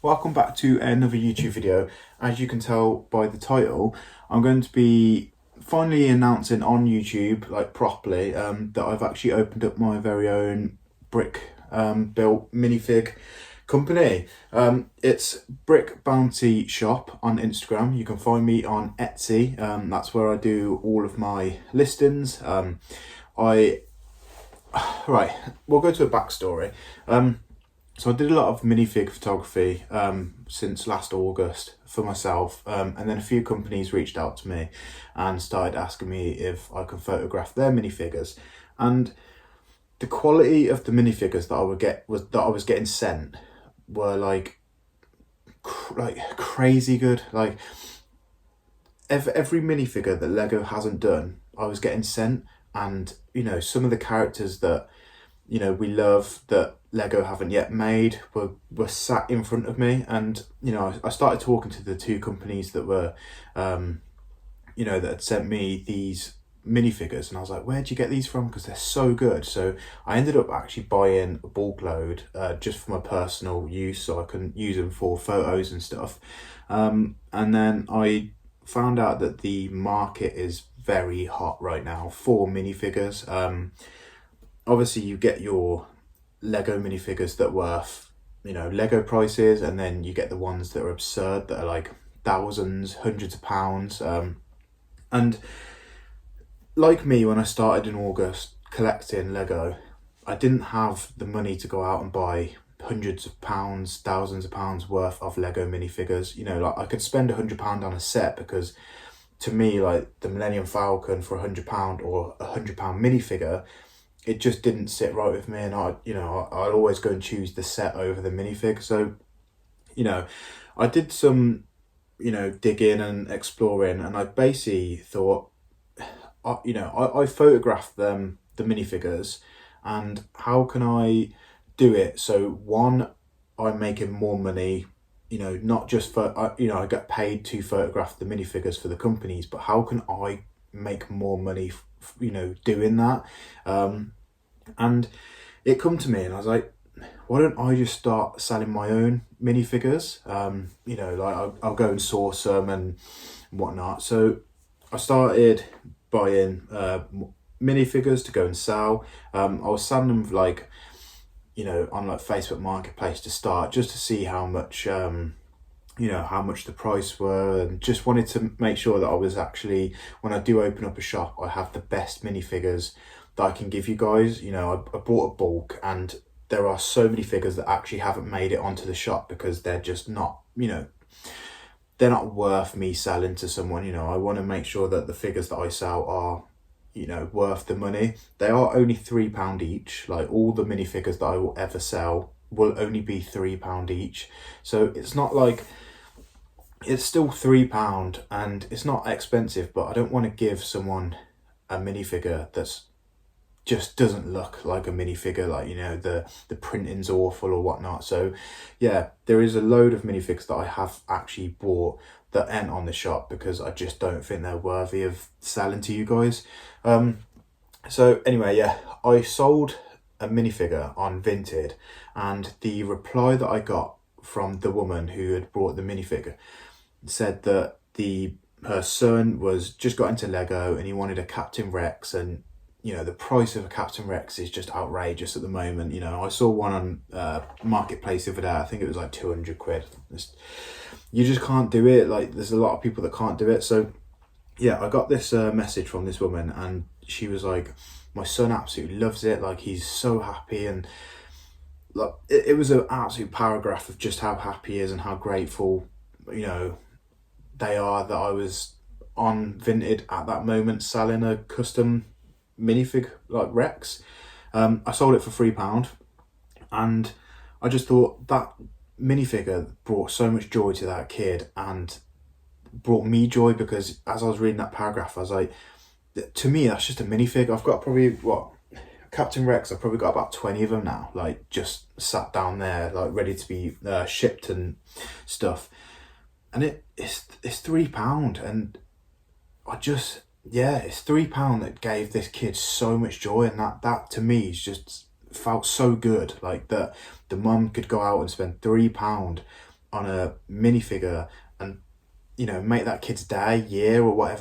Welcome back to another YouTube video. As you can tell by the title, I'm going to be finally announcing on YouTube, like properly, that I've actually opened up my very own brick built minifig company. It's Brickbountyshop on Instagram. You can find me on Etsy. That's where I do all of my listings. Right, we'll go to a backstory. So I did a lot of minifig photography since last August for myself, and then a few companies reached out to me and started asking me if I could photograph their minifigures. And the quality of the minifigures that I was getting sent were like crazy good. Like every minifigure that Lego hasn't done, I was getting sent, and some of the characters that we love that Lego haven't yet made were sat in front of me. And I started talking to the two companies that were that had sent me these minifigures, and I was like, where'd you get these from, because they're so good. So I ended up actually buying a bulk load just for my personal use, so I can use them for photos and stuff. And then I found out that the market is very hot right now for minifigures. Obviously you get your Lego minifigures that are worth Lego prices, and then you get the ones that are absurd, that are like thousands, hundreds of pounds. And like me, when I started in August collecting Lego, I didn't have the money to go out and buy hundreds of pounds, thousands of pounds worth of Lego minifigures. Like I could spend £100 on a set, because to me, like the Millennium Falcon for £100 or £100 minifigure, it just didn't sit right with me. And I'd always go and choose the set over the minifig. So I did some digging and exploring, and I basically thought, I photographed the minifigures, and how can I do it so one, I'm making more money, not just for I get paid to photograph the minifigures for the companies, but how can I make more money doing that. And it come to me, and I was like, why don't I just start selling my own minifigures? Like I'll go and source them and whatnot. So I started buying minifigures to go and sell. I was selling them on like Facebook Marketplace to start, just to see how much how much the price were, and just wanted to make sure that I was actually, when I do open up a shop, I have the best minifigures that I can give you guys. I bought a bulk, and there are so many figures that actually haven't made it onto the shop because they're just not, they're not worth me selling to someone. I want to make sure that the figures that I sell are worth the money. They are only £3 each. Like all the minifigures that I will ever sell will only be £3 each. So it's not like, it's still £3 and it's not expensive, but I don't want to give someone a minifigure that's just doesn't look like a minifigure, like the printing's awful or whatnot. So yeah, there is a load of minifigs that I have actually bought that aren't on the shop because I just don't think they're worthy of selling to you guys. So anyway, yeah, I sold a minifigure on Vinted, and the reply that I got from the woman who had brought the minifigure said that her son was just got into Lego and he wanted a Captain Rex, and the price of a Captain Rex is just outrageous at the moment. I saw one on Marketplace the other day. I think it was like 200 quid. You just can't do it. Like there's a lot of people that can't do it. So yeah, I got this message from this woman, and she was like, my son absolutely loves it. Like he's so happy, and like it was an absolute paragraph of just how happy he is and how grateful they are that I was on Vinted at that moment selling a custom minifig like Rex. I sold it for £3, and I just thought that minifigure brought so much joy to that kid and brought me joy, because as I was reading that paragraph, I was like, to me that's just a minifig. I've got probably Captain Rex, I've probably got about 20 of them now, like just sat down there like ready to be shipped and stuff, and it's £3, and it's £3 that gave this kid so much joy. And that to me is just felt so good, like that the mum could go out and spend £3 on a minifigure and, you know, make that kid's day, year, or whatever